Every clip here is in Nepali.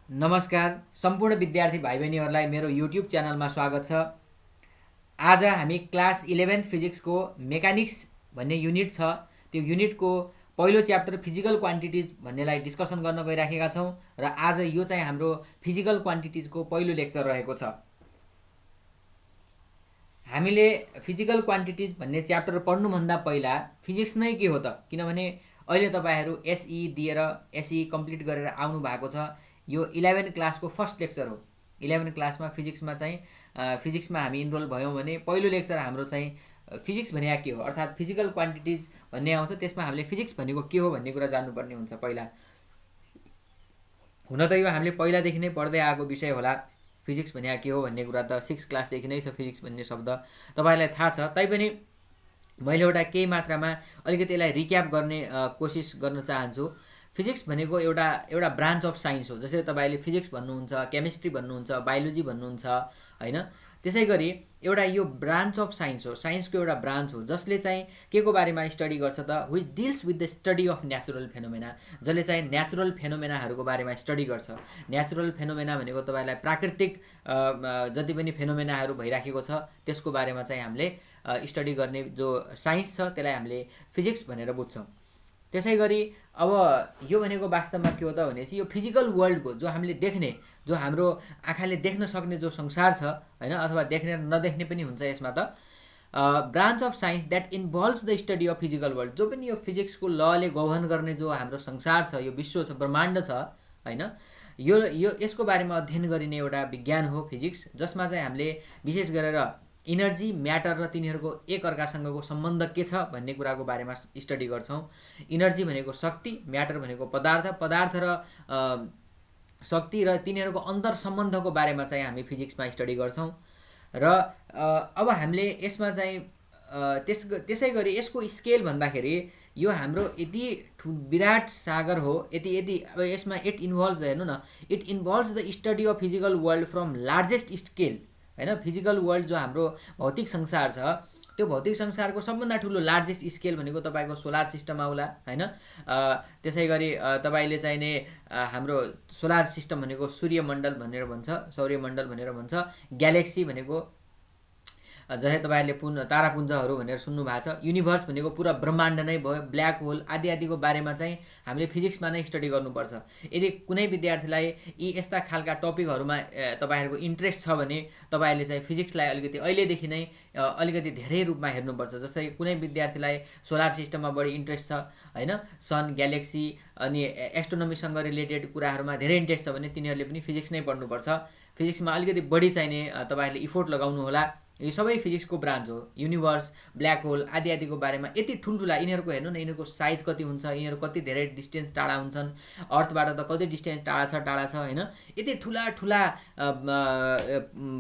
नमस्कार सम्पूर्ण विद्यार्थी भाइ बहिनीहरूलाई मेरो युट्युब च्यानलमा स्वागत छ। आज हामी क्लास 11 फिजिक्सको मेकानिक्स भन्ने युनिट छ, त्यो युनिटको पहिलो च्याप्टर फिजिकल क्वान्टिटिज भन्नेलाई डिस्कसन गर्न गइराखेका छौँ र आज यो चाहिँ हाम्रो फिजिकल क्वान्टिटिजको पहिलो लेक्चर रहेको छ। हामीले फिजिकल क्वान्टिटिज भन्ने च्याप्टर पढ्नुभन्दा पहिला फिजिक्स नै के हो त, किनभने अहिले तपाईँहरू एसई दिएर एसई कम्प्लिट गरेर आउनु भएको छ। यो 11 क्लासको फर्स्ट लेक्चर हो। 11 क्लासमा फिजिक्समा हामी इनरोल भयौँ भने पहिलो लेक्चर हाम्रो चाहिँ फिजिक्स भने के हो अर्थात् फिजिकल क्वान्टिटिज भन्ने आउँछ। त्यसमा हामीले फिजिक्स भनेको के हो भन्ने कुरा जान्नुपर्ने हुन्छ पहिला। हुन त यो हामीले पहिलादेखि नै पढ्दै आएको विषय होला, फिजिक्स भने के हो भन्ने कुरा त 6 क्लासदेखि नै छ। फिजिक्स भन्ने शब्द तपाईँलाई थाहा छ, तैपनि मैले एउटा केही मात्रामा अलिकति यसलाई रिक्याप गर्ने कोसिस गर्न चाहन्छु। फिजिक्स भनेको एउटा ब्रान्च अफ साइन्स हो। जसरी तपाईँले फिजिक्स भन्नुहुन्छ, केमिस्ट्री भन्नुहुन्छ, बायोलोजी भन्नुहुन्छ होइन, त्यसै गरी एउटा यो ब्रान्च अफ साइन्स हो, साइन्सको एउटा ब्रान्च हो जसले चाहिँ के को बारेमा स्टडी गर्छ त, which deals with the study of natural phenomena, जसले चाहिँ नेचुरल फेनोमेनाहरूको बारेमा स्टडी गर्छ। नेचुरल फेनोमेना भनेको तपाईँलाई प्राकृतिक जति पनि फेनोमेनाहरू भइराखेको छ त्यसको बारेमा चाहिँ हामीले स्टडी गर्ने जो साइन्स छ त्यसलाई हामीले फिजिक्स भनेर बुझ्छौँ। त्यसै गरी अब यो भनेको वास्तवमा के हो त भनेपछि यो फिजिकल वर्ल्डको जो हामीले देख्ने, जो हाम्रो आँखाले देख्न सक्ने जो संसार छ होइन, अथवा देख्ने र नदेख्ने पनि हुन्छ यसमा त, branch of science that involves the study of physical world, जो पनि यो फिजिक्सको लले गभर्न गर्ने जो हाम्रो संसार छ, यो विश्व छ, ब्रह्माण्ड छ होइन, यो यसको बारेमा अध्ययन गरिने एउटा विज्ञान हो फिजिक्स, जसमा चाहिँ हामीले विशेष गरेर इनर्जी, म्याटर र तिनीहरूको एक अर्कासँगको सम्बन्ध के छ भन्ने कुराको बारेमा स्टडी गर्छौँ। इनर्जी भनेको शक्ति, म्याटर भनेको पदार्थ, पदार्थ र शक्ति र तिनीहरूको अन्तर सम्बन्धको बारेमा चाहिँ हामी फिजिक्समा स्टडी गर्छौँ। र अब हामीले यसमा चाहिँ त्यसै गरी यसको स्केल भन्दाखेरि यो हाम्रो यति विराट सागर हो, यति अब यसमा इट इन्भल्भ्स, हेर्नु न, it involves the study of physical world from largest scale होइन। फिजिकल वर्ल्ड जो हाम्रो भौतिक संसार छ, त्यो भौतिक संसारको सबभन्दा ठुलो लार्जेस्ट स्केल भनेको तपाईँको सोलर सिस्टम आउला होइन। त्यसै गरी तपाईँले चाहिने हाम्रो सोलर सिस्टम भनेको सूर्यमण्डल भनेर भन्छ, सौर्यमण्डल भनेर भन्छ। ग्यालेक्सी भनेको जस्तै तपाईँहरूले तारापुञ्जहरू भनेर सुन्नु भएको छ। युनिभर्स भनेको पुरा ब्रह्माण्ड नै भयो, ब्ल्याक होल आदि आदिको बारेमा चाहिँ हामीले फिजिक्समा नै स्टडी गर्नुपर्छ। यदि कुनै विद्यार्थीलाई यी यस्ता खालका टपिकहरूमा तपाईँहरूको इन्ट्रेस्ट छ भने तपाईँहरूले चाहिँ फिजिक्सलाई अलिकति अहिलेदेखि नै अलिकति धेरै रूपमा हेर्नुपर्छ। जस्तै कुनै विद्यार्थीलाई सोलर सिस्टममा बढी इन्ट्रेस्ट छ होइन, सन, ग्यालेक्सी अनि एस्ट्रोनोमीसँग रिलेटेड कुराहरूमा धेरै इन्ट्रेस्ट छ भने तिनीहरूले पनि फिजिक्स नै पढ्नुपर्छ। फिजिक्समा अलिकति बढी चाहिने तपाईँहरूले इफोर्ट लगाउनु होला। यो सबै फिजिक्सको ब्रान्च हो। युनिभर्स, ब्ल्याक होल आदि आदिको बारेमा यति ठुल्ठुला, यिनीहरूको हेर्नु न, यिनीहरूको साइज कति हुन्छ, यिनीहरू कति धेरै डिस्टेन्स टाढा हुन्छन्, अर्थबाट त कति डिस्टेन्स टाढा छ होइन। यति ठुला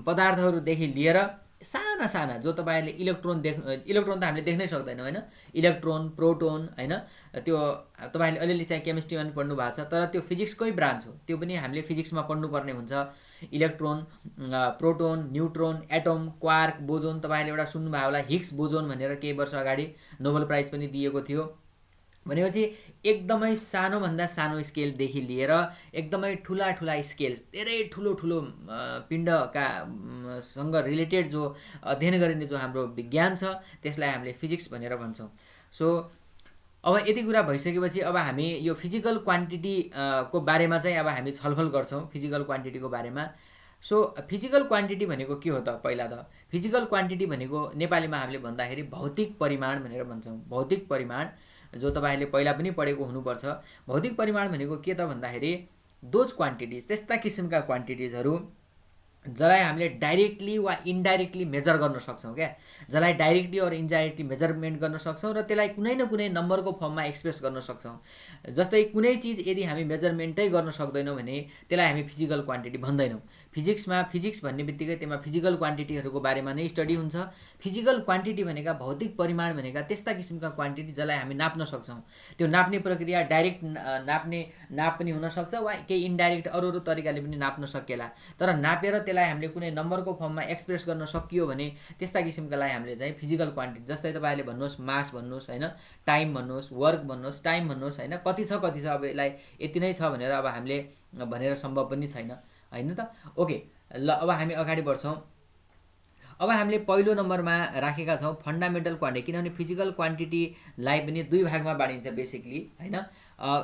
पदार्थहरूदेखि लिएर साना साना जो तपाईँहरूले इलेक्ट्रोन त हामीले देख्नै सक्दैनौँ होइन, इलेक्ट्रोन, प्रोटोन होइन, त्यो तपाईँहरूले अलिअलि चाहिँ केमिस्ट्रीमा पनि पढ्नु भएको छ, तर त्यो फिजिक्सकै ब्रान्च हो, त्यो पनि हामीले फिजिक्समा पढ्नुपर्ने हुन्छ। Electron, proton, neutron, atom, quark, boson, तपाईँहरूले एउटा सुन्नुभयो होला हिग्स बोजोन भनेर केही वर्ष अगाडि नोबेल प्राइज पनि दिएको थियो। भनेपछि एकदमै सानोभन्दा सानो स्केलदेखि लिएर एकदमै ठुला स्केल, धेरै ठुलो पिण्डका सँग रिलेटेड जो अध्ययन गरिने जो हाम्रो विज्ञान छ त्यसलाई हामीले फिजिक्स भनेर भन्छौँ। सो अब यति कुरा भइसकेपछि अब हामी यो फिजिकल क्वान्टिटी को बारेमा चाहिँ अब हामी छलफल गर्छौँ, फिजिकल क्वान्टिटीको बारेमा। सो फिजिकल क्वान्टिटी भनेको के हो त? पहिला त फिजिकल क्वान्टिटी भनेको नेपालीमा हामीले भन्दाखेरि भौतिक परिमाण भनेर भन्छौँ। भौतिक परिमाण जो तपाईँहरूले पहिला पनि पढेको हुनुपर्छ। भौतिक परिमाण भनेको के त भन्दाखेरि दोज क्वान्टिटिज, त्यस्ता किसिमका क्वान्टिटिजहरू जसलाई हामीले डाइरेक्टली वा इन्डाइरेक्टली मेजर गर्न सक्छौँ क्या, जसलाई डाइरेक्टली अर इन्डाइरेक्टली मेजरमेन्ट गर्न सक्छौँ र त्यसलाई कुनै न कुनै नम्बरको फर्ममा एक्सप्रेस गर्न सक्छौँ। जस्तै कुनै चिज यदि हामी मेजरमेन्टै गर्न सक्दैनौँ भने त्यसलाई हामी फिजिकल क्वान्टिटी भन्दैनौँ। फिजिक्स भन्ने बित्तिकै त्यसमा फिजिकल क्वान्टिटीहरूको बारेमा नै स्टडी हुन्छ। फिजिकल क्वान्टिटी भनेका भौतिक परिमाण भनेका त्यस्ता किसिमका क्वान्टिटी जसलाई हामी नाप्न सक्छौँ। त्यो नाप्ने प्रक्रिया डाइरेक्ट नाप पनि हुनसक्छ वा केही इन्डाइरेक्ट अरू तरिकाले पनि नाप्न सकिएला। तर नापेर त्यसलाई हामीले कुनै नम्बरको फर्ममा एक्सप्रेस गर्न सकियो भने त्यस्ता किसिमकालाई हामीले चाहिँ फिजिकल क्वान्टिटी, जस्तै तपाईँले भन्नुहोस् मास भन्नुहोस् होइन, टाइम भन्नुहोस्, वर्क भन्नुहोस्, टाइम भन्नुहोस् होइन, कति छ अब यसलाई यति नै छ भनेर अब हामीले भनेर सम्भव पनि छैन होइन त। ओके, ल अब हामी अगाडि बढ्छौँ। अब हामीले पहिलो नम्बरमा राखेका छौँ फन्डामेन्टल क्वान्टिटी, किनभने फिजिकल क्वान्टिटीलाई पनि दुई भागमा बाँडिन्छ बेसिकली होइन।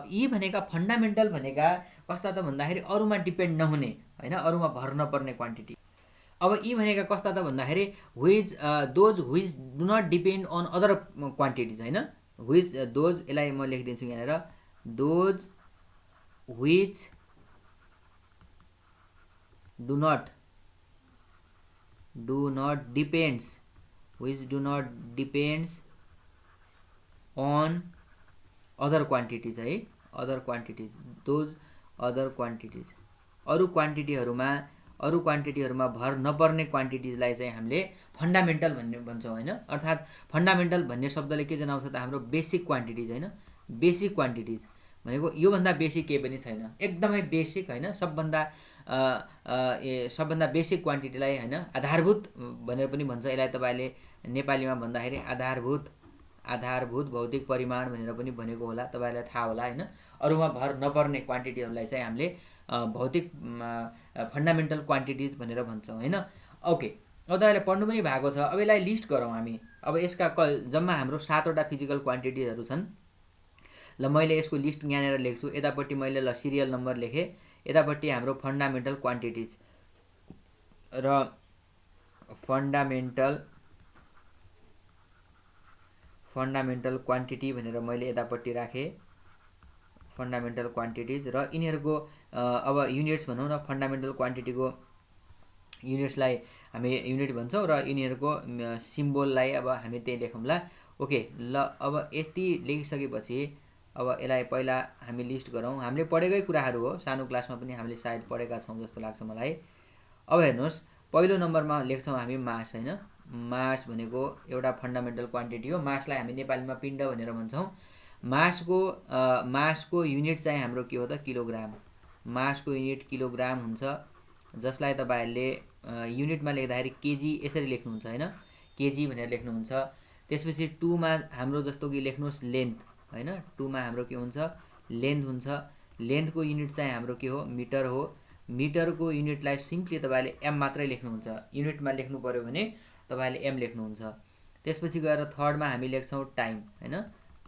यी भनेका फन्डामेन्टल भनेका कस्ता त भन्दाखेरि अरूमा डिपेन्ड नहुने होइन, अरूमा भर नपर्ने क्वान्टिटी। अब यी भनेका कस्ता त भन्दाखेरि those which do not depend on other quantities होइन, दोज, यसलाई म लेखिदिन्छु यहाँनिर, those which do not depends on other quantities है, other quantities, those other quantities, अरू क्वान्टिटीहरूमा भर नपर्ने क्वान्टिटिजलाई चाहिँ हामीले फन्डामेन्टल भन्ने भन्छौँ होइन। अर्थात् फन्डामेन्टल भन्ने शब्दले के जनाउँछ त हाम्रो बेसिक क्वान्टिटिज होइन। बेसिक क्वान्टिटिज भनेको योभन्दा बेसी केही पनि छैन, एकदमै बेसिक होइन, सबभन्दा बेसिक क्वान्टिटीलाई होइन आधारभूत भनेर पनि भन्छ। यसलाई तपाईँले नेपालीमा भन्दाखेरि आधारभूत भौतिक परिमाण भनेर पनि भनेको होला, तपाईँलाई थाहा होला होइन। अरूमा भर नपर्ने क्वान्टिटीहरूलाई चाहिँ हामीले भौतिक फन्डामेन्टल क्वान्टिटिज भनेर भन्छौँ होइन। ओके, अब तपाईँले पढ्नु पनि भएको छ। अब यसलाई लिस्ट गरौँ हामी। अब यसका जम्मा हाम्रो 7वटा फिजिकल क्वान्टिटीहरू छन्। ल मैले यसको लिस्ट यहाँनिर लेख्छु। यतापट्टि मैले ल सिरियल नम्बर लेखेँ, यतापट्टि हाम्रो फन्डामेन्टल क्वान्टिटिज र फन्डामेन्टल क्वान्टिटी भनेर मैले यतापट्टि राखेँ, फन्डामेन्टल क्वान्टिटिज र यिनीहरूको अब युनिट्स भनौँ न, फन्डामेन्टल क्वान्टिटीको युनिट्सलाई हामी युनिट भन्छौँ र यिनीहरूको सिम्बोललाई अब हामी त्यही लेखौँला। ओके, ल अब यति लेखिसकेपछि अब यसलाई पहिला हामी लिस्ट गरौँ। हामीले पढेकै कुराहरू हो, सानो क्लासमा पनि हामीले सायद पढेका छौँ जस्तो लाग्छ मलाई। अब हेर्नुहोस्, पहिलो नम्बरमा लेख्छौँ हामी मास होइन। मास भनेको एउटा फन्डामेन्टल क्वान्टिटी हो। मासलाई हामी नेपालीमा पिण्ड भनेर भन्छौँ। मासको युनिट चाहिँ हाम्रो के हो त किलोग्राम। मासको युनिट किलोग्राम हुन्छ, जसलाई तपाईँहरूले युनिटमा लेख्दाखेरि केजी यसरी लेख्नुहुन्छ होइन, केजी भनेर लेख्नुहुन्छ। त्यसपछि 2मा हाम्रो जस्तो कि लेख्नुहोस् लेन्थ होइन, 2मा हाम्रो के हुन्छ लेन्थ हुन्छ। लेन्थको युनिट चाहिँ हाम्रो के हो मिटर हो। मिटरको युनिटलाई सिम्पली तपाईँले एम मात्रै लेख्नुहुन्छ, युनिटमा लेख्नु पऱ्यो भने तपाईँले एम लेख्नुहुन्छ। त्यसपछि गएर 3मा हामी लेख्छौँ टाइम होइन।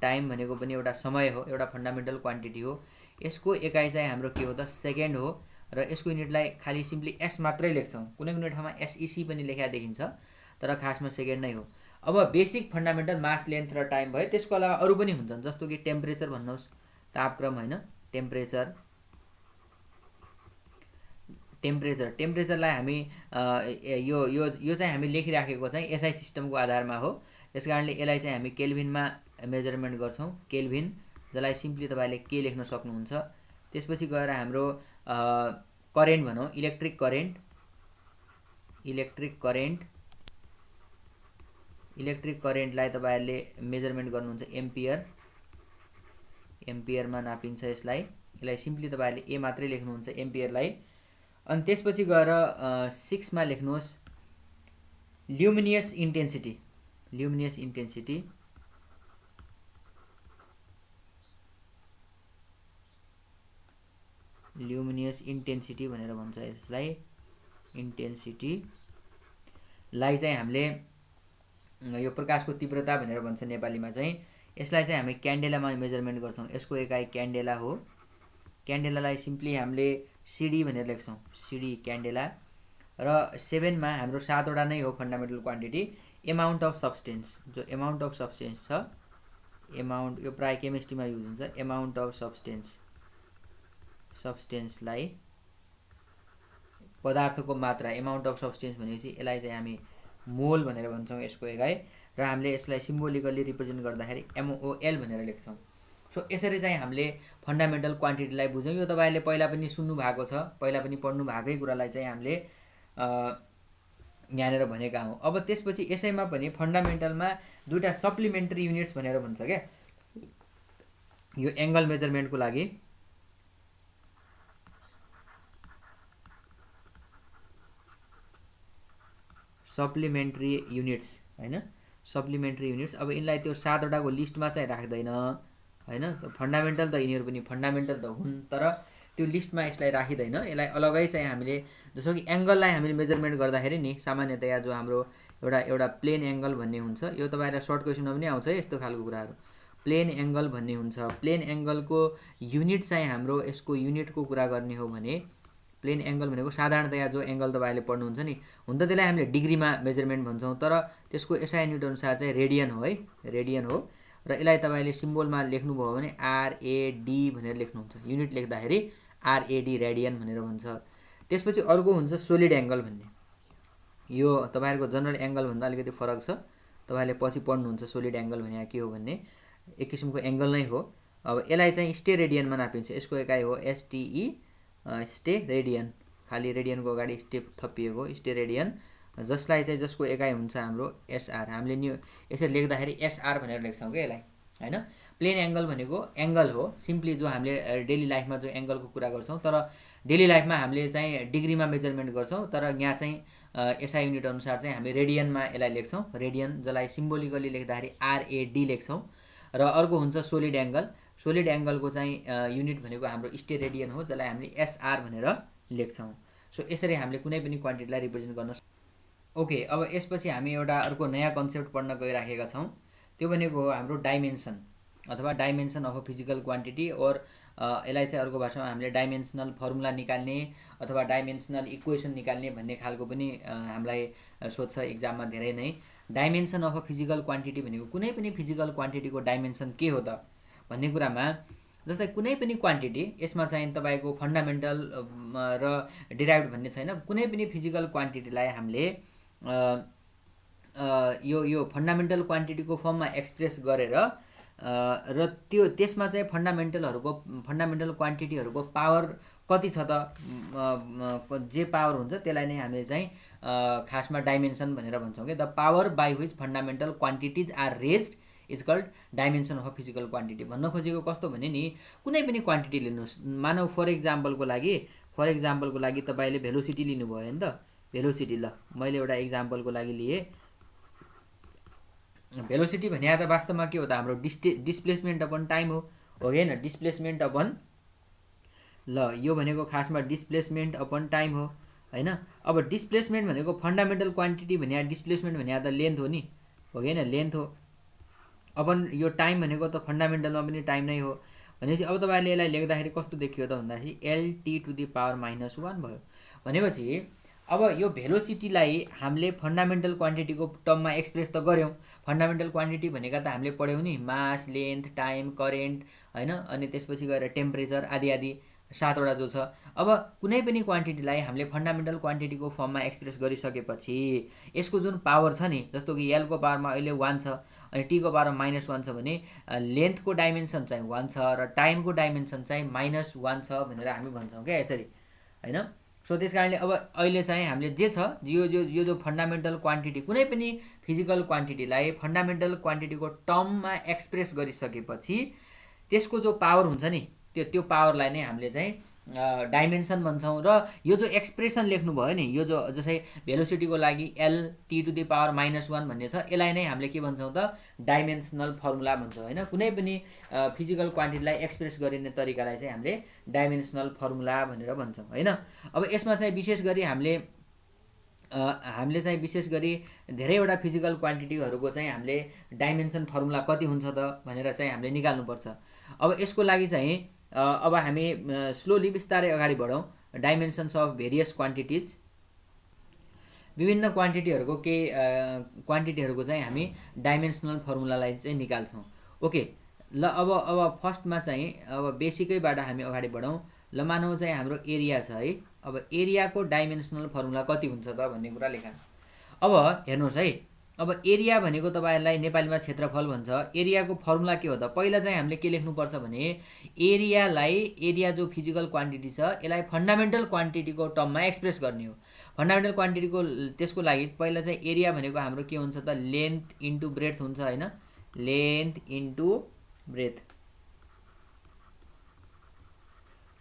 टाइम भनेको पनि एउटा समय हो, एउटा फन्डामेन्टल क्वान्टिटी हो। यसको एकाइ चाहिँ हाम्रो के हो त सेकेन्ड हो र यसको युनिटलाई खालि सिम्पली एस मात्रै लेख्छौँ। कुनै कुनै ठाउँमा एसइसी पनि लेखा देखिन्छ, तर खासमा सेकेन्ड नै हो। अब बेसिक फन्डामेन्टल मास, लेन्थ र टाइम भयो। त्यसको अलावा अरू पनि हुन्छन्, जस्तो कि टेम्परेचर भन्नुहोस्, तापक्रम होइन, टेम्परेचरलाई हामी यो चाहिँ हामी लेखिराखेको चाहिँ एसआई सिस्टमको आधारमा हो। त्यस कारणले यसलाई चाहिँ हामी केल्भिनमा मेजरमेन्ट गर्छौँ, केल्भिन, जसलाई सिम्पली तपाईँले के लेख्न सक्नुहुन्छ। त्यसपछि गएर हाम्रो करेन्ट भनौँ, इलेक्ट्रिक करेन्टलाई तपाईँहरूले मेजरमेन्ट गर्नुहुन्छ एम्पियरमा नापिन्छ यसलाई सिम्पली तपाईँहरूले ए मात्रै लेख्नुहुन्छ एम्पियरलाई। अनि त्यसपछि गएर 6मा लेख्नुहोस् ल्युमिनियस इन्टेन्सिटी भनेर भन्छ यसलाई। इन्टेन्सिटीलाई चाहिँ हामीले यो प्रकाशको तीव्रता भनेर भन्छ नेपालीमा चाहिँ। यसलाई चाहिँ हामी क्यान्डेलामा मेजरमेन्ट गर्छौँ। यसको एकाइ क्यान्डेला हो। क्यान्डेलालाई सिम्पली हामीले सिडी भनेर लेख्छौँ, सिडी क्यान्डेला। र 7मा हाम्रो 7वटा नै हो fundamental quantity. Amount of substance, जो एमाउन्ट अफ सब्सटेन्स छ, यो प्राय केमिस्ट्रीमा युज हुन्छ। एमाउन्ट अफ सब्सटेन्सलाई पदार्थको मात्रा, एमाउन्ट अफ सब्सटेन्स भनेपछि यसलाई चाहिँ हामी मोल भनेर भन्छौँ यसको एकाइ। र हामीले यसलाई सिम्बोलिकल्ली रिप्रेजेन्ट गर्दाखेरि MOL भनेर लेख्छौँ। सो यसरी चाहिँ हामीले फन्डामेन्टल क्वान्टिटीलाई बुझ्यौँ। यो तपाईँले पहिला पनि सुन्नु भएको छ, पहिला पनि पढ्नु भएकै कुरालाई चाहिँ हामीले यहाँनिर भनेका हौँ। अब त्यसपछि यसैमा पनि फन्डामेन्टलमा दुईवटा सप्लिमेन्ट्री युनिट्स भनेर भन्छ क्या, यो एङ्गल मेजरमेन्टको लागि सप्लिमेन्ट्री युनिट्स होइन, सप्लिमेन्ट्री युनिट्स। अब यिनलाई त्यो 7वटाको लिस्टमा चाहिँ राख्दैन होइन, फन्डामेन्टल त यिनीहरू पनि फन्डामेन्टल त हुन्, तर त्यो लिस्टमा यसलाई राखिँदैन, यसलाई अलगै चाहिँ हामीले जस्तो कि एङ्गललाई हामीले मेजरमेन्ट गर्दाखेरि नि सामान्यतया जो हाम्रो एउटा प्लेन एङ्गल भन्ने हुन्छ, यो तपाईँलाई सर्ट क्वेसनमा पनि आउँछ है यस्तो खालको कुराहरू। प्लेन एङ्गल भन्ने हुन्छ, प्लेन एङ्गलको युनिट चाहिँ हाम्रो यसको युनिटको कुरा गर्ने हो भने प्लेन एङ्गल भनेको साधारणतया जो एङ्गल तपाईँले पढ्नुहुन्छ नि, हुन त त्यसलाई हामीले डिग्रीमा मेजरमेन्ट भन्छौँ, तर त्यसको एसआई युनिट अनुसार चाहिँ रेडियन हो है, रेडियन हो। र यसलाई तपाईँले सिम्बोलमा लेख्नुभयो भने आरएडी भनेर लेख्नुहुन्छ, युनिट लेख्दाखेरि आरएडी रेडियन भनेर भन्छ। त्यसपछि अर्को हुन्छ सोलिड एङ्गल भन्ने, यो तपाईँहरूको जनरल एङ्गलभन्दा अलिकति फरक छ, तपाईँले पछि पढ्नुहुन्छ सोलिड एङ्गल भने के हो भन्ने, एक किसिमको एङ्गल नै हो। अब यसलाई चाहिँ स्टे रेडियनमा नापिन्छ, यसको एकाइ हो एसटिई स्टे रेडियन, खालि रेडियनको अगाडि स्टेप थपिएको स्टे रेडियन, जसलाई चाहिँ जसको एकाइ हुन्छ हाम्रो एसआर। हामीले नि यसरी लेख्दाखेरि एसआर भनेर लेख्छौँ क्या यसलाई होइन। प्लेन एङ्गल भनेको एङ्गल हो सिम्पली, जो हामीले डेली लाइफमा जो एङ्गलको कुरा गर्छौँ, तर डेली लाइफमा हामीले चाहिँ डिग्रीमा मेजरमेन्ट गर्छौँ, तर यहाँ चाहिँ एसआई युनिट अनुसार चाहिँ हामी रेडियनमा यसलाई लेख्छौँ, रेडियन, जसलाई सिम्बोलिकली लेख्दाखेरि आरएडी लेख्छौँ। र अर्को हुन्छ सोलिड एङ्गल, सोलिड एङ्गलको चाहिँ युनिट भनेको हाम्रो स्टे रेडियन हो, जसलाई हामीले एसआर भनेर लेख्छौँ। सो यसरी हामीले कुनै पनि क्वान्टिटीलाई रिप्रेजेन्ट गर्न ओके। अब यसपछि हामी एउटा अर्को नयाँ कन्सेप्ट पढ्न गइराखेका छौँ, त्यो भनेको हो हाम्रो डाइमेन्सन अथवा dimension of a physical quantity, और यसलाई चाहिँ अर्को भाषामा हामीले डाइमेन्सनल फर्मुला निकाल्ने अथवा डाइमेन्सनल इक्वेसन निकाल्ने भन्ने खालको पनि हामीलाई सोध्छ इक्जाममा धेरै नै। Dimension of a physical quantity भनेको कुनै पनि फिजिकल क्वान्टिटीको डाइमेन्सन के हो त भन्ने कुरामा, जस्तै कुनै पनि क्वान्टिटी, यसमा चाहिँ तपाईँको फन्डामेन्टल र डिराइभ्ड भन्ने छैन, कुनै पनि फिजिकल क्वान्टिटीलाई हामीले यो फन्डामेन्टल क्वान्टिटीको फर्ममा एक्सप्रेस गरेर र त्यसमा चाहिँ फन्डामेन्टल क्वान्टिटीहरूको पावर कति छ त, जे पावर हुन्छ त्यसलाई नै हामीले चाहिँ खासमा डाइमेन्सन भनेर भन्छौँ कि the power by which fundamental quantities are raised is called dimension of physical quantity. भन्न खोजेको कस्तो भने नि, कुनै पनि क्वान्टिटी लिनुहोस्, मानव फर इक्जाम्पलको लागि तपाईँले भेलोसिटी लिनुभयो नि त, भेलोसिटी, ल मैले एउटा इक्जाम्पलको लागि लिएँ, भेलोसिटी भने त वास्तवमा के हो त, हाम्रो डिस्प्लेसमेन्ट अपन टाइम हो होइन, डिस्प्लेसमेन्ट अपन, ल यो भनेको खासमा डिस्प्लेसमेन्ट अपन टाइम हो होइन। अब डिस्प्लेसमेन्ट भनेको फन्डामेन्टल क्वान्टिटी भने डिस्प्लेसमेन्ट भने त लेन्थ हो नि, हो कि होइन, लेन्थ हो। अपन यो टाइम भनेको त फन्डामेन्टलमा पनि टाइम नै हो भनेपछि अब तपाईँले यसलाई लेख्दाखेरि कस्तो देखियो त भन्दाखेरि एलटी टु दी पावर -1 भयो। भनेपछि अब यो भेलोसिटीलाई हामीले फन्डामेन्टल क्वान्टिटीको टर्ममा एक्सप्रेस त गऱ्यौँ, फन्डामेन्टल क्वान्टिटी भनेका त हामीले पढ्यौँ नि, मास, लेन्थ, टाइम, करेन्ट होइन, अनि त्यसपछि गएर टेम्परेचर आदि आदि 7वटा जो छ। अब कुनै पनि क्वान्टिटीलाई हामीले फन्डामेन्टल क्वान्टिटीको फर्ममा एक्सप्रेस गरिसकेपछि यसको जुन पावर छ नि, जस्तो कि एलको पावरमा अहिले 1 छ अनि टीको पावरमा -1 छ भने लेन्थको डाइमेन्सन चाहिँ 1 छ र टाइमको डाइमेन्सन चाहिँ -1 छ भनेर हामी भन्छौँ क्या यसरी होइन। सो त्यस कारणले अब अहिले चाहिँ हामीले जे छ यो जो फन्डामेन्टल क्वान्टिटी, कुनै पनि फिजिकल क्वान्टिटीलाई फन्डामेन्टल क्वान्टिटीको टर्ममा एक्सप्रेस गरिसकेपछि त्यसको जो पावर हुन्छ नि, त्यो पावरलाई नै हामीले चाहिँ डाइमेन्सन भन्छौँ। र यो जो एक्सप्रेसन लेख्नुभयो नि, यो जो जस्तै भेलोसिटीको लागि एलटी टु दी पावर -1 भन्ने छ, यसलाई नै हामीले के भन्छौँ त, डाइमेन्सनल फर्मुला भन्छौँ होइन। कुनै पनि फिजिकल क्वान्टिटीलाई एक्सप्रेस गरिने तरिकालाई चाहिँ हामीले डाइमेन्सनल फर्मुला भनेर भन्छौँ होइन। अब यसमा चाहिँ विशेष गरी हामीले विशेष गरी धेरैवटा फिजिकल क्वान्टिटीहरूको चाहिँ हामीले डाइमेन्सन फर्मुला कति हुन्छ त भनेर चाहिँ हामीले निकाल्नुपर्छ। अब यसको लागि चाहिँ अब हामी स्लोली बिस्तारै अगाडि बढौँ। डाइमेन्सन्स अफ भेरियस क्वान्टिटिज, विभिन्न क्वान्टिटीहरूको क्वान्टिटीहरूको चाहिँ हामी डाइमेन्सनल फर्मुलालाई चाहिँ निकाल्छौँ। ओके, ल अब फर्स्टमा चाहिँ अब बेसिकैबाट हामी अगाडि बढौँ। ल मानौँ चाहिँ हाम्रो एरिया छ है, अब एरियाको डाइमेन्सनल फर्मुला कति हुन्छ त भन्ने कुरा लेखौँ। अब हेर्नुहोस् है, अब एरिया भनेको तपाईहरुलाई नेपालीमा क्षेत्रफल भन्छ। एरियाको फर्मुला के हो त? पहिला चाहिँ हामीले के लेख्नुपर्छ भने एरिया जो फिजिकल क्वान्टिटी छ यसलाई फन्डामेन्टल क्वान्टिटीको टर्ममा एक्सप्रेस गर्ने हो। फन्डामेन्टल क्वान्टिटीको त्यसको लागि पहिला चाहिँ एरिया भनेको हाम्रो के हुन्छ त? लेन्थ इन्टु ब्रेथ हुन्छ हैन? Length into breadth,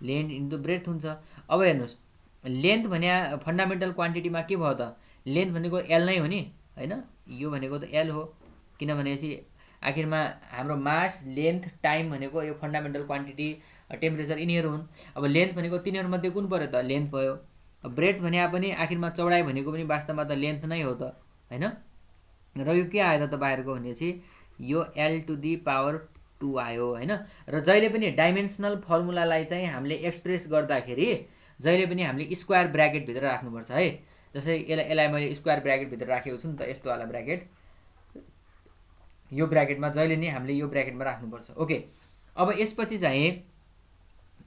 length into breadth हुन्छ। अब हेर्नुस्, लेन्थ भने फन्डामेन्टल क्वान्टिटीमा के भयो त? लेन्थ भनेको एल नै हो नि हैन? यो भनेको त एल हो, किनभनेपछि आखिरमा हाम्रो मास, लेन्थ, टाइम भनेको यो फन्डामेन्टल क्वान्टिटी, टेम्परेचर यिनीहरू हुन्। अब लेन्थ भनेको तिनीहरूमध्ये कुन पर्यो त? लेन्थ भयो। ब्रेथ भने पनि आखिरमा चौडाइ भनेको पनि वास्तवमा त लेन्थ नै हो त हैन? र यो के आयो त तपाईहरुको भनेपछि यो एल टु दी पावर 2 आयो हैन? र जहिले पनि डाइमेन्सनल फर्मुलालाई चाहिँ हामीले एक्सप्रेस गर्दाखेरि जहिले पनि हामीले स्क्वायर ब्र्याकेट भित्र राख्नुपर्छ है। जस्तै यसलाई मैले स्क्वायर ब्र्याकेट भित्र राखेको छु नि त, यस्तो वाला ब्र्याकेट, यो ब्र्याकेटमा जहिले नि हामीले यो ब्र्याकेटमा राख्नुपर्छ। ओके, अब यसपछि चाहिँ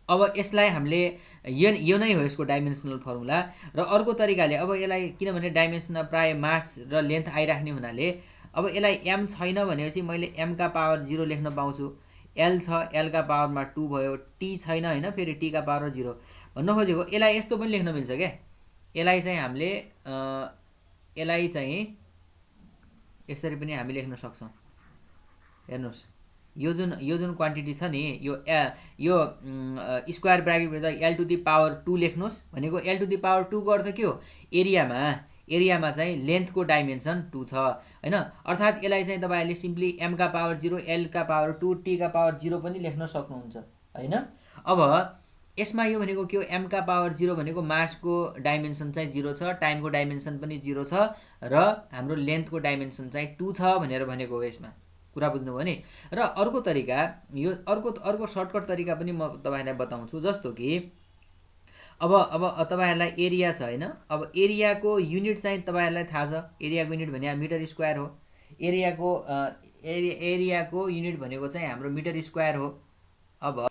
अब यसलाई हामीले यो नै हो यसको डाइमेन्सनल फर्मुला। र अर्को तरिकाले अब यसलाई, किनभने डाइमेन्सनमा प्राय मास र लेन्थ आइराख्ने हुनाले अब यसलाई एम छैन भनेपछि मैले एम का पावर 0 लेख्न पाउँछु। एल छ, एल का पावरमा 2 भयो। टी छैन हैन, फेरि टी का पावर 0 भन्न खोजेको। यसलाई यस्तो पनि लेख्न मिल्छ क्या, यसलाई चाहिँ हामीले यसलाई चाहिँ यसरी पनि हामी लेख्न सक्छौँ। हेर्नुस्, यो जुन क्वान्टिटी छ नि, यो स्क्वायर ब्र्याकेटभित्र एल टु दी पावर 2 लेख्नुहोस् भनेको एल टु दी पावर 2 को अर्थ के हो? एरियामा चाहिँ लेन्थको डाइमेन्सन 2 छ हैन? अर्थात् यसलाई चाहिँ तपाईहरुले सिम्पली एम का पावर 0, एल का पावर 2, टी का पावर 0 पनि लेख्न सक्नुहुन्छ हैन? अब यसमा यो भनेको के हो? एम का पावर 0 भनेको मासको डाइमेन्सन चाहिँ 0 छ, टाइमको डाइमेन्सन पनि 0 छ, र हाम्रो लेन्थको डाइमेन्सन चाहिँ 2 छ भनेर भनेको हो। यसमा कुरा बुझ्नुभयो नि? र अर्को तरिका, यो अर्को सर्टकट तरिका पनि म तपाईहरुलाई बताउँछु। जस्तो कि अब तपाईहरुलाई एरिया छ हैन? अब एरियाको युनिट चाहिँ तपाईहरुलाई थाहा छ। एरियाको युनिट भने मिटर स्क्वायर हो। एरियाको युनिट भनेको चाहिँ हाम्रो मिटर स्क्वायर हो। अब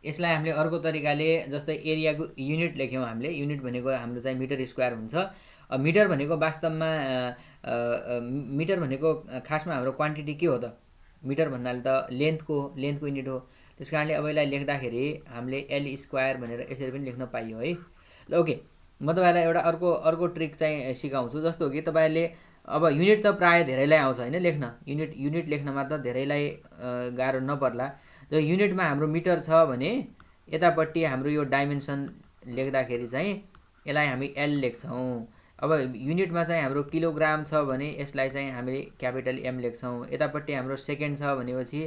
यसलाई हामीले अर्को तरिकाले, जस्तै एरियाको युनिट लेख्यौँ हामीले, युनिट भनेको हाम्रो चाहिँ मिटर स्क्वायर हुन्छ। मिटर भनेको वास्तवमा मिटर भनेको खासमा हाम्रो क्वान्टिटी के हो त? मिटर भन्नाले त लेन्थको युनिट हो। त्यस कारणले अब यसलाई लेख्दाखेरि हामीले एल स्क्वायर भनेर यसरी पनि लेख्न पाइयो है। ल ओके, म तपाईहरुलाई एउटा अर्को ट्रिक चाहिँ सिकाउँछु। जस्तो कि तपाईहरुले अब युनिट त प्राय धेरैलाई आउँछ हैन लेख्न, युनिट लेख्नमा त धेरैलाई गाह्रो नपर्ला। जो युनिटमा हाम्रो मिटर छ भने यतापट्टि हाम्रो यो डाइमेन्सन लेख्दाखेरि चाहिँ यसलाई हामी एल लेख्छौँ। अब युनिटमा चाहिँ हाम्रो किलोग्राम छ भने यसलाई चाहिँ हामीले क्यापिटल एम लेख्छौँ। यतापट्टि हाम्रो सेकेन्ड छ भनेपछि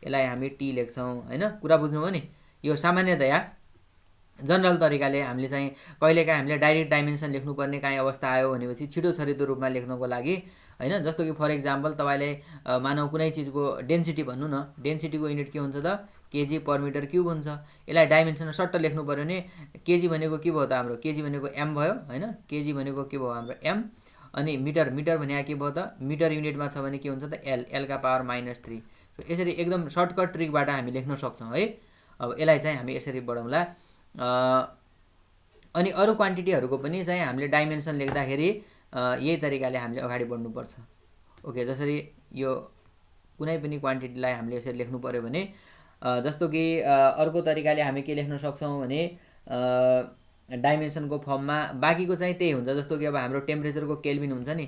यसलाई हामी टी लेख्छौँ हैन? कुरा बुझ्नुभयो नि? यो सामान्यतया जनरल तरिकाले हामीले चाहिँ कहिलेकाहीँ हामीले डाइरेक्ट डाइमेन्सन लेख्नुपर्ने काहीँ अवस्था आयो भनेपछि छिटो छरितो रूपमा लेख्नको लागि हैन? जस्तो कि फर एक्जाम्पल तपाईले मानौ कुनै चिजको डेन्सिटी भन्नु न, डेन्सिटीको युनिट के हुन्छ त? केजी पर मिटर क्युब हुन्छ। यसलाई डाइमेन्सन सट्ट लेख्नु पर्यो भने केजी भनेको के भयो त? हाम्रो केजी भनेको एम भयो हैन? केजी भनेको के भयो? हाम्रो एम। अनि मिटर भने के भयो त? मिटर युनिटमा छ भने के हुन्छ त? एल का पावर -3। यसरी एकदम सर्टकट ट्रिकबाट हामी लेख्न सक्छौँ है। अब यसलाई चाहिँ हामी यसरी बढाउँला। अनि अरू क्वान्टिटीहरूको पनि चाहिँ हामीले डाइमेन्सन लेख्दाखेरि यही तरिकाले हामीले अगाडि बढ्नुपर्छ। ओके, जसरी यो कुनै पनि क्वान्टिटीलाई हामीले यसरी लेख्नु पर्यो भने जस्तो कि अर्को तरिकाले हामी के लेख्न सक्छौँ भने डाइमेन्सनको फर्ममा बाँकीको चाहिँ त्यही हुन्छ। जस्तो कि अब हाम्रो टेम्परेचरको केल्भिन हुन्छ नि,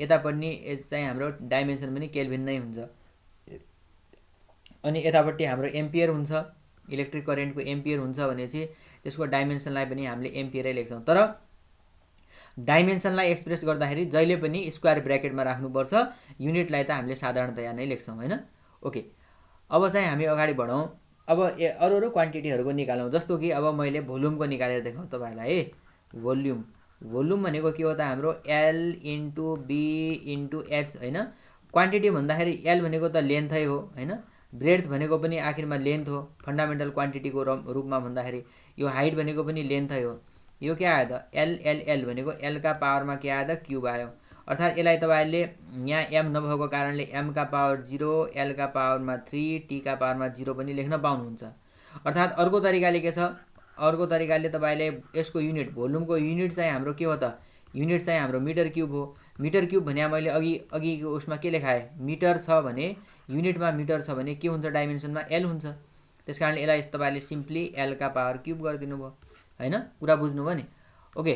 यतापट्टि चाहिँ हाम्रो डाइमेन्सन पनि केल्भिन नै हुन्छ। अनि यतापट्टि हाम्रो एम्पियर हुन्छ, इलेक्ट्रिक करेन्टको एम्पियर हुन्छ भनेपछि त्यसको डाइमेन्सनलाई पनि हामीले एम्पियरै लेख्छौँ। तर डाइमेन्सनलाई एक्सप्रेस गर्दाखेरि जहिले पनि स्क्वायर ब्र्याकेटमा राख्नुपर्छ। युनिटलाई त हामीले साधारणतया नै लेख्छौँ हैन? ओके, अब चाहिँ हामी अगाडि बढौँ। अब अरू क्वान्टिटीहरूको निकालौँ। जस्तो कि अब मैले भोल्युमको निकालेर देखाउँ तपाईहरुलाई है। भोल्युम भनेको के हो त? हाम्रो L into B into H हैन? क्वान्टिटी भन्दाखेरि एल भनेको त लेन्थै हो हैन? ब्रेथ भनेको पनि आखिरमा लेन्थ हो। फन्डामेन्टल क्वान्टिटीको रूपमा भन्दाखेरि यो हाइट भनेको पनि लेन्थै हो। यो के आयो त? एल भनेको एल का पावरमा के आयो त? क्युब आयो। अर्थात् यसलाई तपाईहरुले यहाँ एम नभएको कारणले एम का पावर 0, एल का पावरमा 3, टी का पावरमा 0 पनि लेख्न पाउनुहुन्छ। अर्थात् अर्को तरिकाले के छ? अर्को तरिकाले तपाईले यसको युनिट, भोल्युमको युनिट चाहिँ हाम्रो के हो त? युनिट चाहिँ हाम्रो मिटर क्युब हो। मिटर क्युब भने मैले अघिको उसमा के लेखाएँ, मिटर छ भने युनिटमा मिटर छ भने के हुन्छ, डाइमेन्सनमा एल हुन्छ। त्यस कारणले यसलाई तपाईँले सिम्पली एल का पावर क्युब गरिदिनु भयो हैन। कुरा बुझ्नुभयो नि। ओके,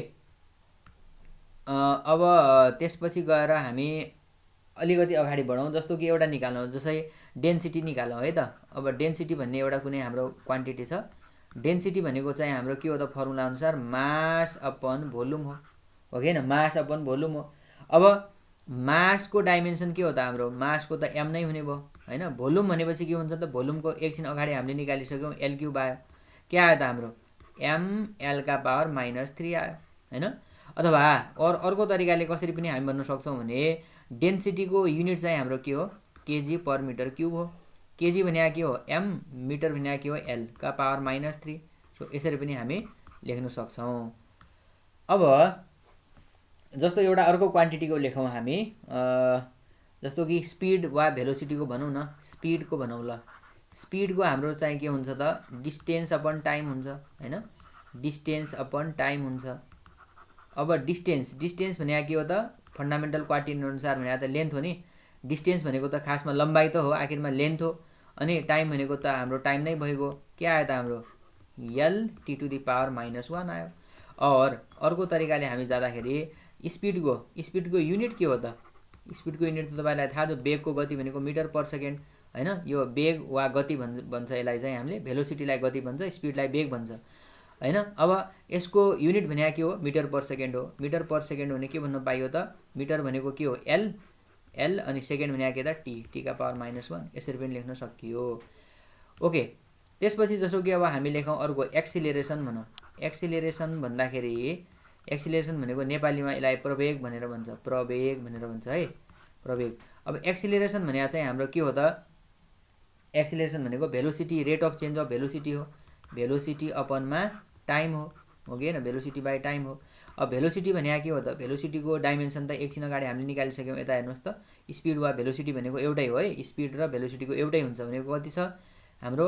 अब त्यसपछि गएर हामी अलिकति अगाडि बढौँ। जस्तो कि एउटा निकाल्नु, जस्तै डेन्सिटी निकालौँ है त। अब डेन्सिटी भन्ने एउटा कुनै हाम्रो क्वान्टिटी छ। डेन्सिटी भनेको चाहिँ हाम्रो के हो त, फर्मुला अनुसार मास अपन भोल्युम हो कि हैन, मास अपन भोल्युम हो। अब मासको डाइमेन्सन के हो त हाम्रो, मासको त एम नै हुने भयो हैन। भोल्युम भनेपछि के हुन्छ त, भोल्युमको एकछिन अगाडि हामीले निकालिसक्यौँ, एल क्युब आयो। के आयो त हाम्रो, एम एल का पावर -3 आयो हैन। अथवा अर्को तरिकाले कसरी पनि हामी भन्न सक्छौँ भने डेन्सिटीको युनिट चाहिँ हाम्रो के हो, केजी पर मिटर क्युब हो। केजी भने के हो एम, मिटर भने के हो एल का पावर -3। सो यसरी पनि हामी लेख्न सक्छौँ। अब जस्तो एउटा अर्को क्वान्टिटीको लेखौँ हामी, जस्तो कि स्पिड वा भेलोसिटीको भनौँ न, स्पिडको भनौँ ल। स्पिडको हाम्रो चाहिँ के हुन्छ त, डिस्टेन्स अपन टाइम हुन्छ हैन, डिस्टेन्स अपन टाइम हुन्छ। अब डिस्टेन्स भने के हो त, फन्डामेन्टल क्वान्टिटी अनुसार भने त लेन्थ हो नि। डिस्टेन्स भनेको त खासमा लम्बाइ त हो, आखिरमा लेन्थ हो। अनि टाइम भनेको त हाम्रो टाइम नै भइगयो। के आयो त हाम्रो L T to the power -1 आयो। और अर्को तरिकाले हामी जाँदाखेरि स्पिडको युनिट के हो त, स्पिडको युनिट त तपाईँलाई थाहा छ, बेगको गति भनेको मिटर पर सेकेन्ड हैन। यो बेग वा गति भन्छ यसलाई चाहिँ हामीले, भेलोसिटीलाई गति भन्छ, स्पिडलाई बेग भन्छ हैन। अब यसको युनिट भने के हो, मिटर पर सेकेन्ड हो। मिटर पर सेकेन्ड भने के भन्न पाइयो त, मिटर भनेको के हो एल अनि सेकेन्ड भने के त टी का पावर -1, यसरी पनि लेख्न सकियो। ओके, त्यसपछि जसो कि अब हामी लेखौँ अर्को एक्सिलेरेसन भनौँ। एक्सिलेरेसन भन्दाखेरि, एक्सिलेरेसन भनेको नेपालीमा यसलाई प्रवेग भनेर भन्छ, प्रवेग भनेर भन्छ है, प्रवेग। अब एक्सिलेरेसन भने चाहिँ हाम्रो के हो त, एक्सिलेरेसन भनेको velocity, rate of change of velocity हो। भेलोसिटी अपनमा टाइम हो कि हैन, भेलोसिटी बाई टाइम हो। अब भेलोसिटी भने के हो त, भेलोसिटीको डाइमेन्सन त एकछिन अगाडि हामीले निकालिसक्यौँ। यता हेर्नुहोस् त, स्पिड वा भेलोसिटी भनेको एउटै हो है, स्पिड र भेलोसिटीको एउटै हुन्छ भनेको कति छ हाम्रो,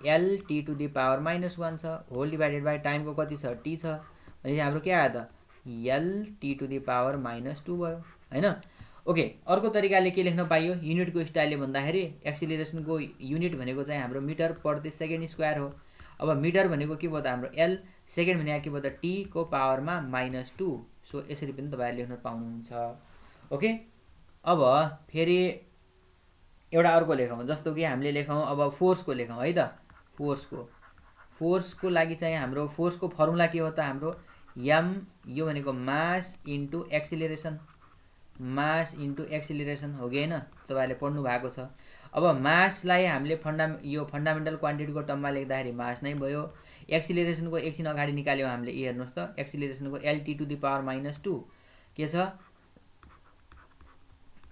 L T to the power -1 छ, होल डिभाइडेड बाई टाइमको कति छ, टी छ। भनेपछि हाम्रो के आयो त, L T to the power -2 भयो हैन। ओके, अर्को तरिकाले के लेख्न पाइयो, युनिटको स्टाइलले भन्दाखेरि एक्सिलेरेसनको युनिट भनेको चाहिँ हाम्रो मिटर प्रति सेकेन्ड स्क्वायर हो। अब मिटर भनेको के भयो त हाम्रो एल, सेकेन्ड भने के भयो त टी को पावरमा -2। सो यसरी पनि तपाईँले लेख्न पाउनुहुन्छ। ओके, अब फेरि एउटा अर्को लेखौँ। जस्तो कि हामीले लेखौँ अब फोर्सको लेखौँ है त। फोर्सको लागि चाहिँ हाम्रो फोर्सको फर्मुला के हो त हाम्रो, एम, यो भनेको मास इन्टु एक्सिलेरेसन, मास इन्टु एक्सिलेरेसन हो कि हैन, तपाईँले पढ्नु भएको छ। अब मासलाई हामीले फन्डामेन्टल क्वान्टिटीको टर्ममा लेख्दाखेरि मास नै भयो। एक्सिलेरेसनको एकछिन अगाडि निकाल्यौँ हामीले, हेर्नुहोस् त, एक्सिलेरेसनको L T to the power -2 के छ,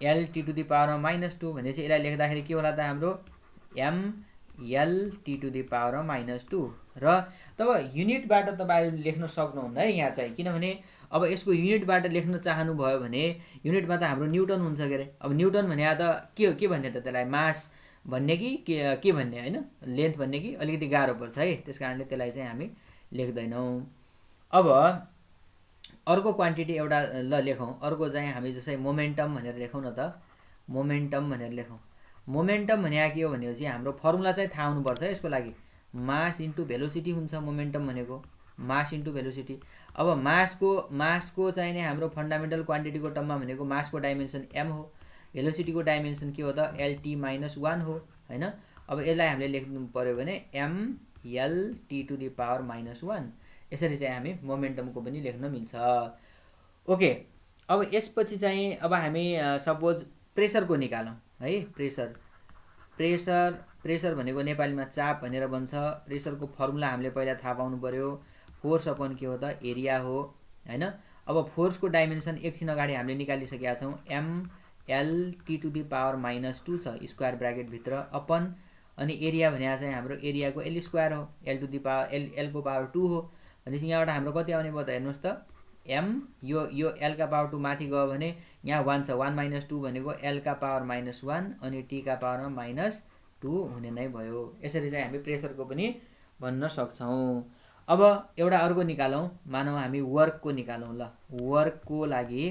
एल टी टु दी पावरमा -2 भनेपछि यसलाई लेख्दाखेरि के होला त हाम्रो M L T to the power -2। र तब युनिटबाट तपाईँहरू लेख्न सक्नुहुन्न है यहाँ चाहिँ, किनभने अब यसको युनिटबाट लेख्न चाहनुभयो भने युनिटमा त हाम्रो न्युटन हुन्छ के अरे। अब न्युटन भने त के भन्ने त, त्यसलाई मास भन्ने कि के भन्ने हैन, लेन्थ भन्ने कि अलिकति गाह्रो पर्छ है, त्यस कारणले त्यसलाई चाहिँ हामी लेख्दैनौँ। अब अर्को क्वान्टिटी एउटा ल लेखौँ, अर्को चाहिँ हामी जस्तै मोमेन्टम भनेर लेखौँ न त, मोमेन्टम भनेर लेखौँ। मोमेन्टम भने के हो भनेपछि हाम्रो फर्मुला चाहिँ थाहा हुनुपर्छ है यसको लागि, मास इन्टु भेलोसिटी हुन्छ मोमेन्टम भनेको, मास इन्टु भेलोसिटी। अब मासको चाहिँ नि हाम्रो फन्डामेन्टल क्वान्टिटीको टर्ममा भनेको मासको डाइमेन्सन एम हो, भेलोसिटीको डाइमेन्सन के हो त एलटी -1 हो हैन। अब यसलाई हामीले लेख्नु पर्यो भने M L T to the power -1, यसरी चाहिँ हामी मोमेन्टमको पनि लेख्न मिल्छ। ओके, अब यसपछि चाहिँ अब हामी सपोज प्रेसरको निकालौँ है। प्रेसर भनेको नेपालीमा चाप भनेर भन्छ। प्रेसरको फर्मुला हामीले पहिला थाहा पाउनु पर्यो, फोर्स अपन के हो त एरिया हो हैन। अब फोर्सको डाइमेन्सन एकछिन अगाडि हामीले निकालिसकेका छौँ, M L T to the power -2 छ स्क्वायर ब्राकेटभित्र, अपन अनि एरिया भने चाहिँ हाम्रो एरियाको एल स्क्वायर हो, L to the power L को पावर 2 हो। भनेपछि यहाँबाट हाम्रो कति आउने भयो त हेर्नुहोस् त, एम यो एल का पावर 2 माथि गयो भने यहाँ 1 छ, 1 - 2 भनेको एल का पावर -1 अनि टी का पावरमा -2 हुने नै भयो। यसरी चाहिँ हामी प्रेसरको पनि भन्न सक्छौँ। अब एउटा अर्को निकालौँ, मानौँ हामी वर्कको निकालौँ ल। वर्कको लागि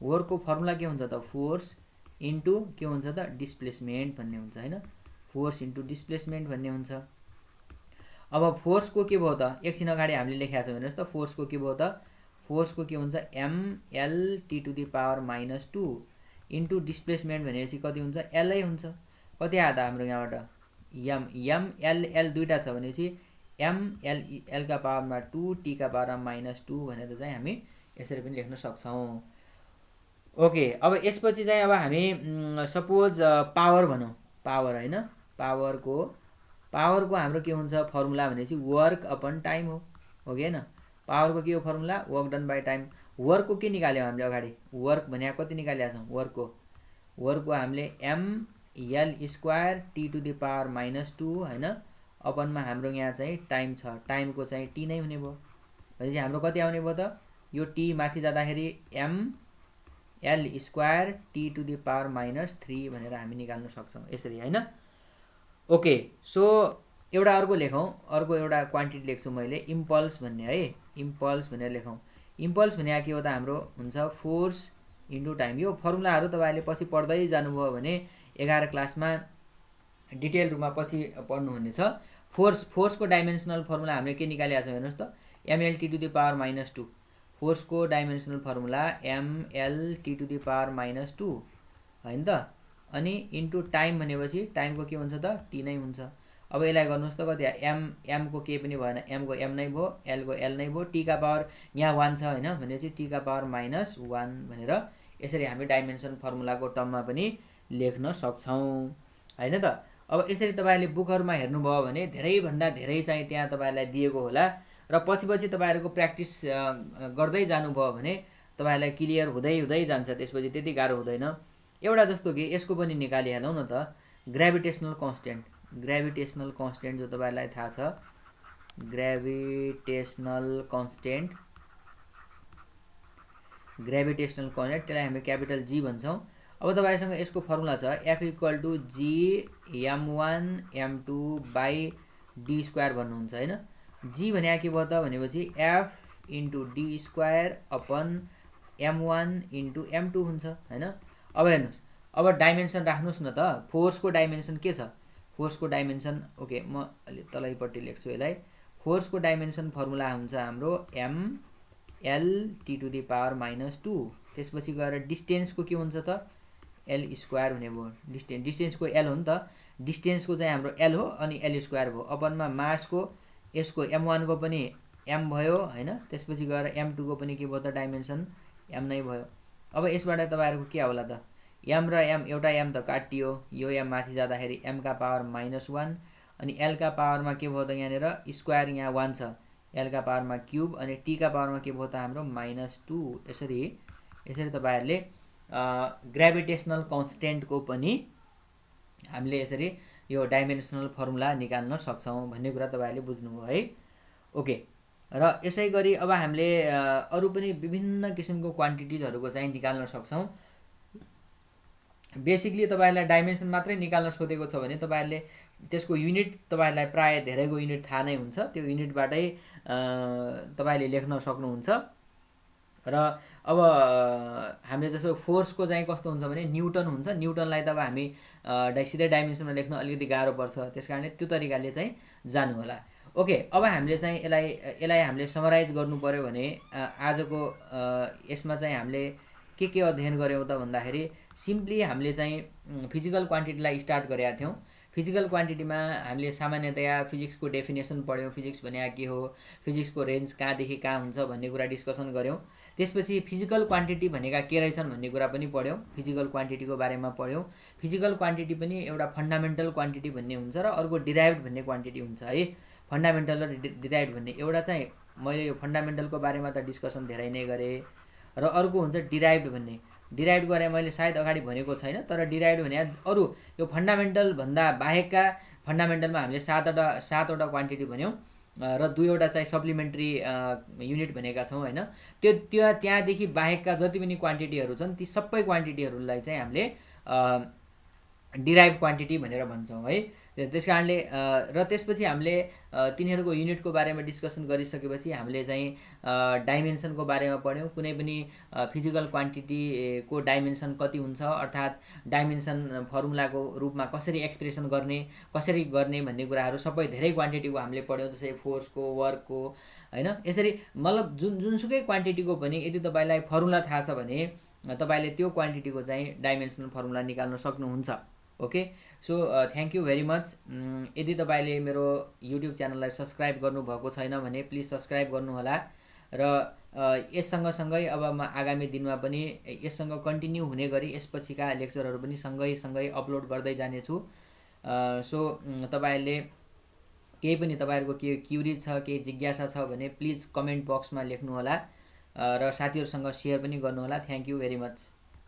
वर्कको फर्मुला के हुन्छ त फोर्स इन्टु के हुन्छ त डिस्प्लेसमेन्ट भन्ने हुन्छ हैन फोर्स इन्टु डिस्प्लेसमेन्ट भन्ने हुन्छ। अब फोर्सको के भयो त एकछिन अगाडि हामीले लेखेका छौँ हेर्नुहोस् त फोर्सको के भयो त फोर्सको के हुन्छ mlt to the power -2 into displacement भनेपछि कति हुन्छ एलै हुन्छ कति आयो त हाम्रो यहाँबाट l दुईटा छ भनेपछि l का पावरमा 2 t का पावरमा -2 भनेर चाहिँ हामी यसरी पनि लेख्न सक्छौँ। ओके अब यसपछि चाहिँ अब हामी सपोज पावर भनौँ पावर हैन पावरको हाम्रो के हुन्छ फर्मुला भनेपछि वर्क अपन टाइम हो कि हैन पावरको के हो formula work done by time. वर्कको के निकाल्यौँ हामीले अगाडि वर्क भने कति निकालेका छौँ वर्कको हामीले ml² t to the power -2 हैन अपनमा हाम्रो यहाँ चाहिँ टाइम छ टाइमको चाहिँ t नै हुने भयो भनेपछि हाम्रो कति आउने भयो त यो t माथि जाँदाखेरि ml² t to the power -3 भनेर हामी निकाल्न सक्छौँ यसरी हैन। ओके सो एउटा अर्को लेखौँ अर्को एउटा क्वान्टिटी लेख्छु मैले इम्पल्स भन्ने है इम्पल्स भनेर लेखौँ। इम्पल्स भने के हो त हाम्रो हुन्छ फोर्स इन्टु टाइम। यो फर्मुलाहरू तपाईँले पछि पढ्दै जानुभयो भने 11 क्लासमा डिटेल रूपमा पछि पढ्नुहुनेछ। फोर्सको डाइमेन्सनल फर्मुला हामीले के निकालेका छौँ हेर्नुहोस् त mlt टु द पावर -2 फोर्सको dimensional formula mlt to the power -2 हैन त अनि इन्टु टाइम भनेपछि टाइमको के हुन्छ त t नै हुन्छ। अब यसलाई गर्नुहोस् त कति m को केही पनि भएन m को m नै भयो l को l नै भयो t का पावर यहाँ 1 छ हैन भनेपछि t का पावर -1 भनेर यसरी हामी डाइमेन्सन फर्मुलाको टर्ममा पनि लेख्न सक्छौँ हैन त। अब यसरी तपाईँले बुकहरुमा हेर्नुभयो भने धेरैभन्दा धेरै चाहिँ त्यहाँ तपाईँलाई दिएको होला र पछि तपाईँहरुको प्र्याक्टिस गर्दै जानुभयो भने तपाईँलाई क्लियर हुँदै जान्छ त्यसपछि त्यति गाह्रो हुँदैन। एउटा जस्तो कि यसको पनि निकालिहालौँ न त ग्रेभिटेसनल कन्स्टेन्ट जो तपाईँलाई थाहा छ ग्रेभिटेसनल कन्स्टेन्ट त्यसलाई हामी क्यापिटल G भन्छौँ। अब तपाईसँग यसको फर्मुला छ F = G m1 m2 / d² भन्नुहुन्छ हैन। G भने के भयो त भनेपछि F * d² upon m1 * m2 हुन्छ हैन। अब हेर्नुस् अब डाइमेन्सन राख्नुस् न त फोर्सको डाइमेन्सन के छ फोर्सको डाइमेन्सन ओके म अलि तलैपट्टि लेख्छु यसलाई फोर्सको डाइमेन्सन फर्मुला हुन्छ हाम्रो mlt टु द पावर -2 त्यसपछि गएर डिस्टेन्सको के हुन्छ त l² हुने भयो डिस्टेन्सको l हो नि त डिस्टेन्सको चाहिँ हाम्रो l हो अनि l² भयो अपनमा मासको यसको m1 को पनि m भयो हैन त्यसपछि गएर m2 को पनि के भयो त डाइमेन्सन m नै भयो। अब यसबाट तपाईहरुको के होला त m र m एउटा m त काटियो यो m माथि जाँदाखेरि m का पावर -1 अनि l का पावरमा के भयो त यहाँनेर स्क्वायर यहाँ 1 छ l का पावरमा क्यूब अनि t का पावरमा के भयो त हाम्रो -2 यसरी तपाईहरुले ग्रेभिटेसनल कन्स्टेन्ट को पनि हामीले यसरी यो डाइमेन्सनल फर्मुला निकाल्न सक्छौं भन्ने कुरा तपाईहरुले बुझ्नुभयो है। ओके र यसै गरी अब हामीले अरु पनि विभिन्न किसिमको क्वान्टिटिजहरुको चाहिँ निकाल्न सक्छौं। बेसिकली तपाईहरुलाई डाइमेन्सन मात्रै निकाल्न सोधेको छ भने तपाईहरुले त्यसको युनिट तपाईहरुलाई प्राय धेरैको युनिट थाहा नै हुन्छ त्यो युनिटबाटै तपाईले लेख्न सक्नुहुन्छ। र अब हामीले जसो फोर्सको चाहिँ कस्तो हुन्छ भने न्यूटन हुन्छ न्यूटनलाई त अब हामी सिधै डाइमेन्सनमा लेख्न अलिकति गाह्रो पर्छ त्यसकारणले त्यो तरिकाले चाहिँ जानु होला। ओके अब हामीले चाहिँ यसलाई हामीले समराइज गर्नु पर्यो भने आजको यसमा चाहिँ हामीले के अध्ययन गर्यौं त भन्दाखेरि सिम्पली हामीले चाहिँ फिजिकल क्वान्टिटीलाई स्टार्ट गरेका थियौं। फिजिकल क्वान्टिटीमा हामीले सामान्यतया फिजिक्सको डेफिनेसन पढ्यौं फिजिक्स भने के हो फिजिक्सको रेन्ज कहाँदेखि कहाँ हुन्छ भन्ने कुरा डिस्कसन गर्यौं। त्यसपछि फिजिकल क्वान्टिटी भनेका के रहेछन् भन्ने कुरा पनि पढ्यौं फिजिकल क्वान्टिटीको बारेमा पढ्यौं। फिजिकल क्वान्टिटी पनि एउटा फन्डामेन्टल क्वान्टिटी भन्ने हुन्छ र अर्को डिराइभ्ड भन्ने क्वान्टिटी हुन्छ है। फन्डामेन्टल र डिराइभ्ड भन्ने एउटा चाहिँ मैले यो फन्डामेन्टलको बारेमा त डिस्कसन धेरै नै गरे र अर्को हुन्छ डिराइभ्ड भन्ने डिराइभ गरे मैले सायद अगाडि भनेको छैन तर डिराइभ भने अरु यो फन्डामेन्टल भन्दा बाहेकका फन्डामेन्टलमा हामीले सातवटा क्वान्टिटी भन्यौं र दुईवटा चाहिँ सप्लिमेन्टरी युनिट भनेका छौं हैन। त्यो त्यहाँदेखि बाहेकका जति पनि क्वान्टिटीहरु छन् ती सबै क्वान्टिटीहरुलाई चाहिँ हामीले डिराइभ क्वान्टिटी भनेर भन्छौं है। त्यस कारणले र त्यसपछि हामीले तिनीहरूको युनिटको बारेमा डिस्कसन गरिसकेपछि हामीले चाहिँ डाइमेन्सनको बारेमा पढ्यौँ। कुनै पनि फिजिकल क्वान्टिटीको डाइमेन्सन कति हुन्छ, अर्थात् डाइमेन्सन फर्मुलाको रूपमा कसरी एक्सप्रेसन गर्ने, कसरी गर्ने भन्ने कुराहरू सबै धेरै क्वान्टिटीको हामीले पढ्यौँ, जस्तै फोर्सको, वर्कको, होइन। यसरी मतलब जुनसुकै क्वान्टिटीको पनि यदि तपाईँलाई फर्मुला थाहा छ भने तपाईँले त्यो क्वान्टिटीको चाहिँ डाइमेन्सनल फर्मुला निकाल्न सक्नुहुन्छ। Okay, so thank you very much. यदि तपाईँले मेरो युट्युब च्यानललाई सब्सक्राइब गर्नुभएको छैन भने प्लिज सब्सक्राइब गर्नुहोला र यससँग सँगै अब म आगामी दिनमा पनि यससँग कन्टिन्यू हुने गरी यसपछिका लेक्चरहरू पनि सँगै अपलोड गर्दै जानेछु। सो तपाईँहरूले केही पनि तपाईँहरूको के क्युरी छ, केही जिज्ञासा छ भने प्लिज कमेन्ट बक्समा लेख्नुहोला र साथीहरूसँग सेयर पनि गर्नुहोला। Thank you very much.